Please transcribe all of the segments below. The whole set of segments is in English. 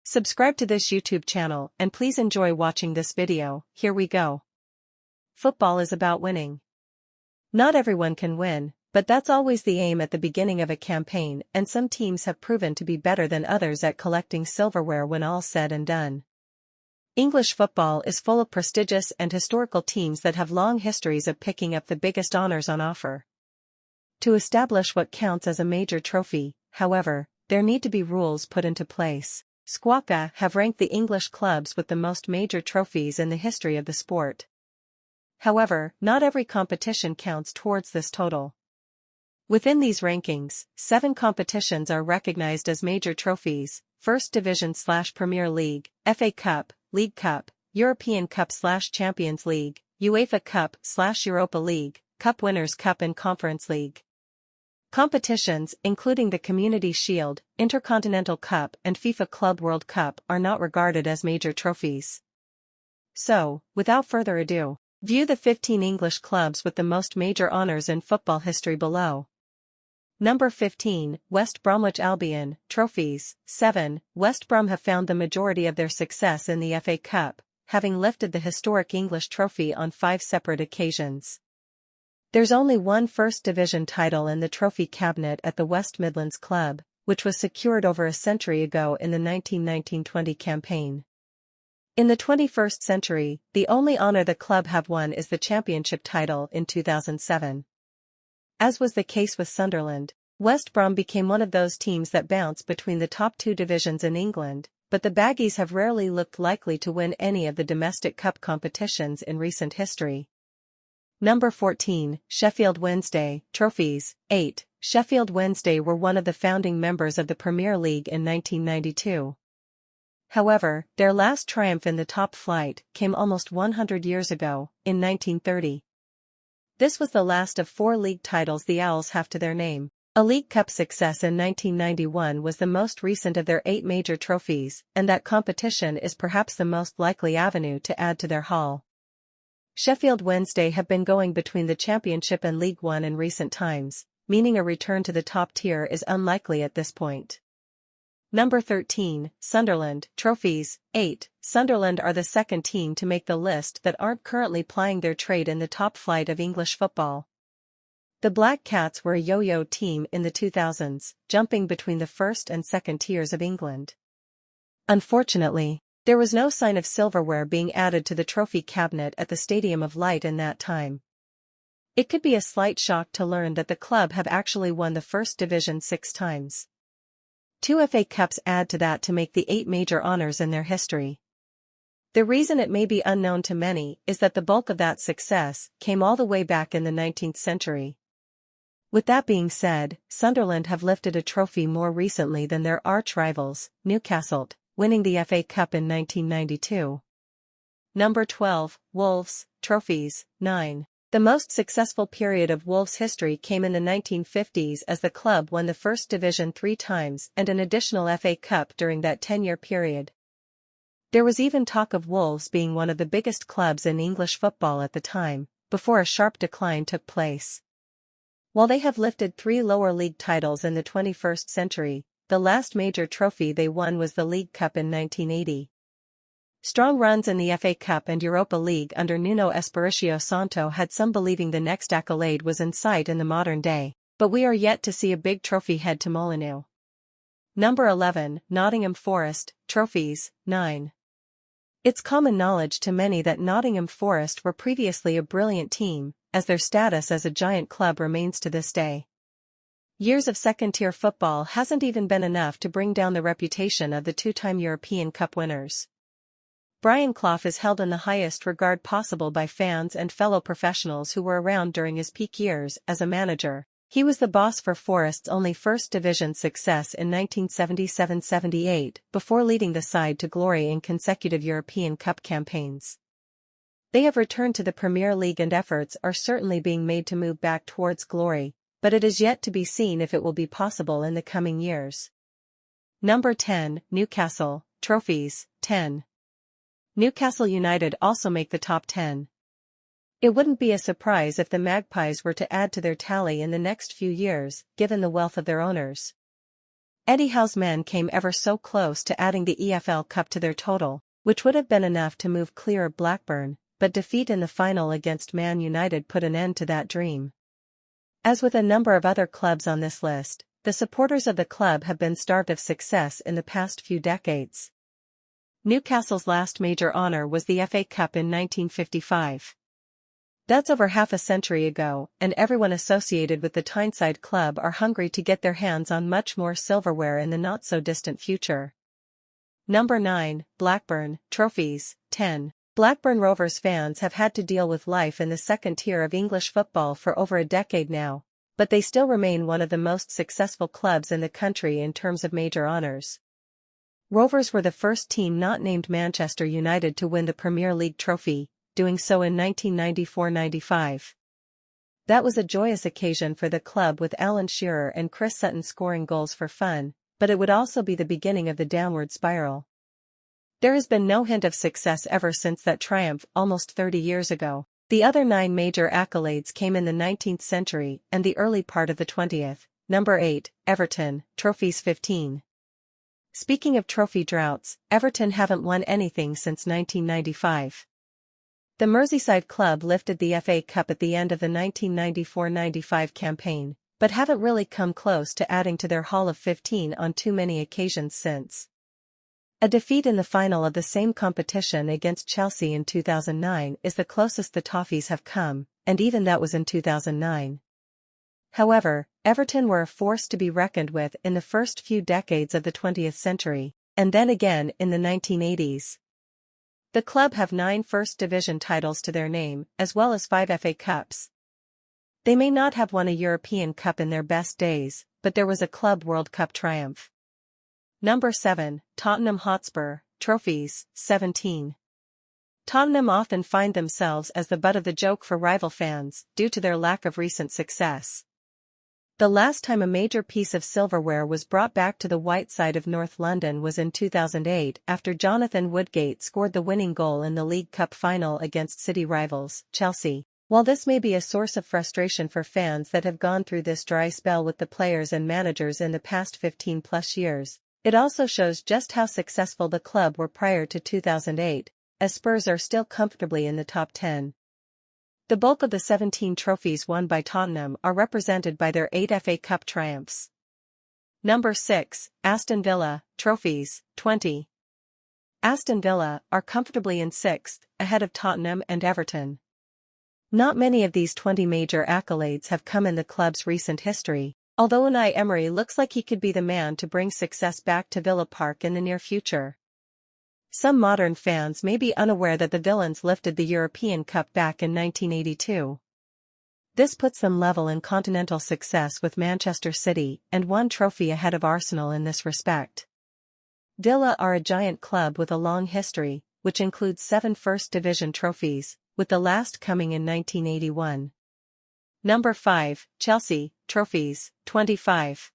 Subscribe to this YouTube channel and please enjoy watching this video. Here we go. Football is about winning. Not everyone can win, but that's always the aim at the beginning of a campaign, and some teams have proven to be better than others at collecting silverware when all's said and done. English football is full of prestigious and historical teams that have long histories of picking up the biggest honors on offer. To establish what counts as a major trophy, however, there need to be rules put into place. Squawka have ranked the English clubs with the most major trophies in the history of the sport. However, not every competition counts towards this total. Within these rankings, 7 competitions are recognized as major trophies: First Division/Premier League, FA Cup, League Cup, European Cup/Champions League, UEFA Cup/Europa League, Cup Winners' Cup and Conference League. Competitions, including the Community Shield, Intercontinental Cup and FIFA Club World Cup, are not regarded as major trophies. So, without further ado, view the 15 English clubs with the most major honours in football history below. Number 15, West Bromwich Albion, trophies. 7. West Brom have found the majority of their success in the FA Cup, having lifted the historic English trophy on 5 separate occasions. There's only one First Division title in the trophy cabinet at the West Midlands club, which was secured over a century ago in the 1919-20 campaign. In the 21st century, the only honour the club have won is the Championship title in 2007. As was the case with Sunderland, West Brom became one of those teams that bounce between the top 2 divisions in England, but the Baggies have rarely looked likely to win any of the domestic cup competitions in recent history. Number 14, Sheffield Wednesday, trophies. 8. Sheffield Wednesday were one of the founding members of the Premier League in 1992. However, their last triumph in the top flight came almost 100 years ago, in 1930. This was the last of 4 league titles the Owls have to their name. A League Cup success in 1991 was the most recent of their 8 major trophies, and that competition is perhaps the most likely avenue to add to their haul. Sheffield Wednesday have been going between the Championship and League One in recent times, meaning a return to the top tier is unlikely at this point. Number 13, Sunderland, trophies. 8. Sunderland are the second team to make the list that aren't currently plying their trade in the top flight of English football. The Black Cats were a yo-yo team in the 2000s, jumping between the first and second tiers of England. Unfortunately, there was no sign of silverware being added to the trophy cabinet at the Stadium of Light in that time. It could be a slight shock to learn that the club have actually won the First Division 6 times. 2 FA Cups add to that to make the 8 major honours in their history. The reason it may be unknown to many is that the bulk of that success came all the way back in the 19th century. With that being said, Sunderland have lifted a trophy more recently than their arch-rivals, Newcastle, winning the FA Cup in 1992. Number 12, Wolves, trophies. 9. The most successful period of Wolves' history came in the 1950s as the club won the First Division 3 times and an additional FA Cup during that 10-year period. There was even talk of Wolves being one of the biggest clubs in English football at the time, before a sharp decline took place. While they have lifted 3 lower league titles in the 21st century, the last major trophy they won was the League Cup in 1980. Strong runs in the FA Cup and Europa League under Nuno Espirito Santo had some believing the next accolade was in sight in the modern day, but we are yet to see a big trophy head to Molineux. Number 11, Nottingham Forest, trophies. 9. It's common knowledge to many that Nottingham Forest were previously a brilliant team, as their status as a giant club remains to this day. Years of second-tier football hasn't even been enough to bring down the reputation of the 2-time European Cup winners. Brian Clough is held in the highest regard possible by fans and fellow professionals who were around during his peak years as a manager. He was the boss for Forest's only First Division success in 1977-78 before leading the side to glory in consecutive European Cup campaigns. They have returned to the Premier League and efforts are certainly being made to move back towards glory, but it is yet to be seen if it will be possible in the coming years. Number 10, Newcastle, trophies. 10. Newcastle United also make the top 10. It wouldn't be a surprise if the Magpies were to add to their tally in the next few years, given the wealth of their owners. Eddie Howe's men came ever so close to adding the EFL Cup to their total, which would have been enough to move clear of Blackburn, but defeat in the final against Man United put an end to that dream. As with a number of other clubs on this list, the supporters of the club have been starved of success in the past few decades. Newcastle's last major honour was the FA Cup in 1955. That's over half a century ago, and everyone associated with the Tyneside club are hungry to get their hands on much more silverware in the not-so-distant future. Number 9, Blackburn, Trophies, 10. Blackburn Rovers fans have had to deal with life in the second tier of English football for over a decade now, but they still remain one of the most successful clubs in the country in terms of major honours. Rovers were the first team not named Manchester United to win the Premier League trophy, doing so in 1994-95. That was a joyous occasion for the club with Alan Shearer and Chris Sutton scoring goals for fun, but it would also be the beginning of the downward spiral. There has been no hint of success ever since that triumph almost 30 years ago. The other 9 major accolades came in the 19th century and the early part of the 20th. Number 8, Everton, Trophies 15. Speaking of trophy droughts, Everton haven't won anything since 1995. The Merseyside club lifted the FA Cup at the end of the 1994-95 campaign, but haven't really come close to adding to their haul of 15 on too many occasions since. A defeat in the final of the same competition against Chelsea in 2009 is the closest the Toffees have come, and even that was in 2009. However, Everton were a force to be reckoned with in the first few decades of the 20th century, and then again in the 1980s. The club have 9 First Division titles to their name, as well as 5 FA Cups. They may not have won a European Cup in their best days, but there was a Club World Cup triumph. Number 7, Tottenham Hotspur, Trophies, 17. Tottenham often find themselves as the butt of the joke for rival fans, due to their lack of recent success. The last time a major piece of silverware was brought back to the white side of North London was in 2008 after Jonathan Woodgate scored the winning goal in the League Cup final against City rivals, Chelsea. While this may be a source of frustration for fans that have gone through this dry spell with the players and managers in the past 15+ years, it also shows just how successful the club were prior to 2008, as Spurs are still comfortably in the top 10. The bulk of the 17 trophies won by Tottenham are represented by their 8 FA Cup triumphs. Number 6, Aston Villa, Trophies, 20. Aston Villa are comfortably in 6th, ahead of Tottenham and Everton. Not many of these 20 major accolades have come in the club's recent history, although Unai Emery looks like he could be the man to bring success back to Villa Park in the near future. Some modern fans may be unaware that the Villains lifted the European Cup back in 1982. This puts them level in continental success with Manchester City and 1 trophy ahead of Arsenal in this respect. Villa are a giant club with a long history, which includes 7 First Division trophies, with the last coming in 1981. Number 5, Chelsea, Trophies, 25.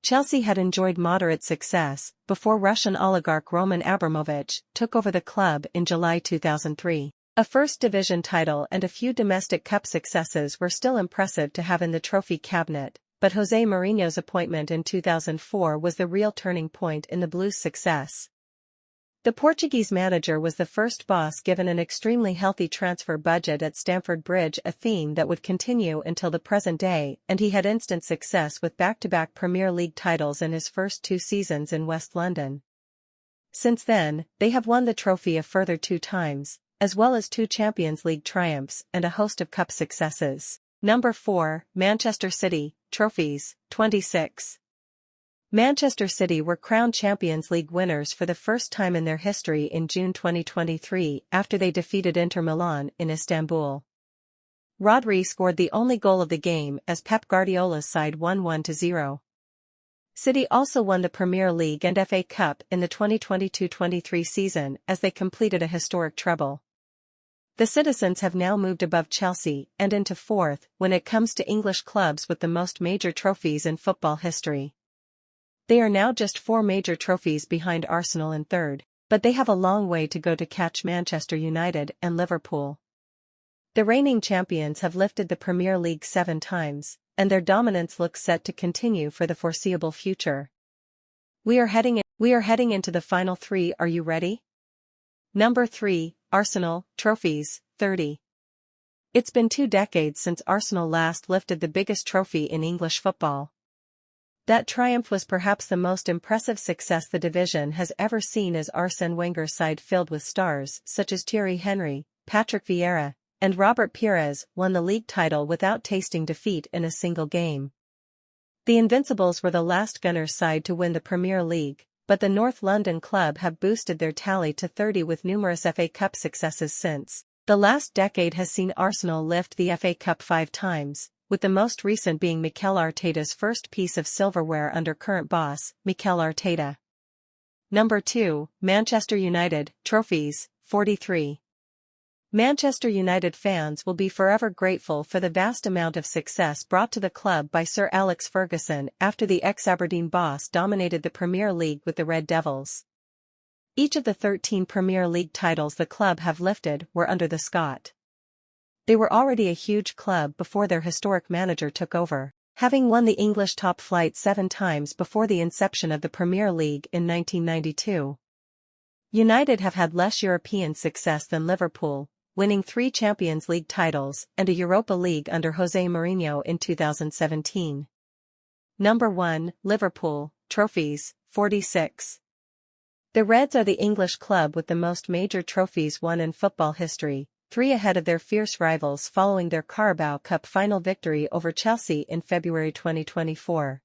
Chelsea had enjoyed moderate success before Russian oligarch Roman Abramovich took over the club in July 2003. A First Division title and a few domestic cup successes were still impressive to have in the trophy cabinet, but Jose Mourinho's appointment in 2004 was the real turning point in the Blues' success. The Portuguese manager was the first boss given an extremely healthy transfer budget at Stamford Bridge, a theme that would continue until the present day, and he had instant success with back-to-back Premier League titles in his first 2 seasons in West London. Since then, they have won the trophy a further 2 times, as well as 2 Champions League triumphs and a host of cup successes. Number 4, Manchester City, Trophies, 26. Manchester City were crowned Champions League winners for the first time in their history in June 2023 after they defeated Inter Milan in Istanbul. Rodri scored the only goal of the game as Pep Guardiola's side won 1-0. City also won the Premier League and FA Cup in the 2022-23 season as they completed a historic treble. The Citizens have now moved above Chelsea and into 4th when it comes to English clubs with the most major trophies in football history. They are now just 4 major trophies behind Arsenal in 3rd, but they have a long way to go to catch Manchester United and Liverpool. The reigning champions have lifted the Premier League 7 times, and their dominance looks set to continue for the foreseeable future. We are heading into the final three. Are you ready? Number 3, Arsenal, trophies, 30. It's been 2 decades since Arsenal last lifted the biggest trophy in English football. That triumph was perhaps the most impressive success the division has ever seen, as Arsène Wenger's side filled with stars such as Thierry Henry, Patrick Vieira, and Robert Pires won the league title without tasting defeat in a single game. The Invincibles were the last Gunners side to win the Premier League, but the North London club have boosted their tally to 30 with numerous FA Cup successes since. The last decade has seen Arsenal lift the FA Cup 5 times, with the most recent being Mikel Arteta's first piece of silverware under current boss, Mikel Arteta. Number 2, Manchester United, trophies, 43. Manchester United fans will be forever grateful for the vast amount of success brought to the club by Sir Alex Ferguson after the ex-Aberdeen boss dominated the Premier League with the Red Devils. Each of the 13 Premier League titles the club have lifted were under the Scot. They were already a huge club before their historic manager took over, having won the English top flight 7 times before the inception of the Premier League in 1992. United have had less European success than Liverpool, winning 3 Champions League titles and a Europa League under José Mourinho in 2017. Number 1, Liverpool, trophies, 46. The Reds are the English club with the most major trophies won in football history, 3 ahead of their fierce rivals following their Carabao Cup final victory over Chelsea in February 2024.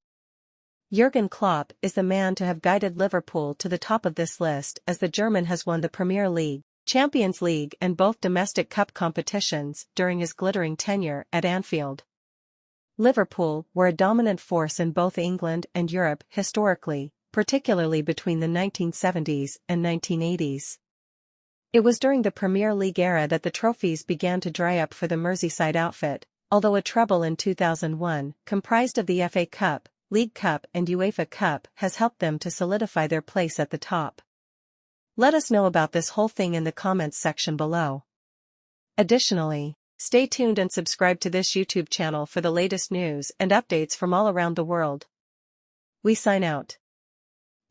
Jurgen Klopp is the man to have guided Liverpool to the top of this list, as the German has won the Premier League, Champions League and both domestic cup competitions during his glittering tenure at Anfield. Liverpool were a dominant force in both England and Europe historically, particularly between the 1970s and 1980s. It was during the Premier League era that the trophies began to dry up for the Merseyside outfit, although a treble in 2001, comprised of the FA Cup, League Cup and UEFA Cup, has helped them to solidify their place at the top. Let us know about this whole thing in the comments section below. Additionally, stay tuned and subscribe to this YouTube channel for the latest news and updates from all around the world. We sign out.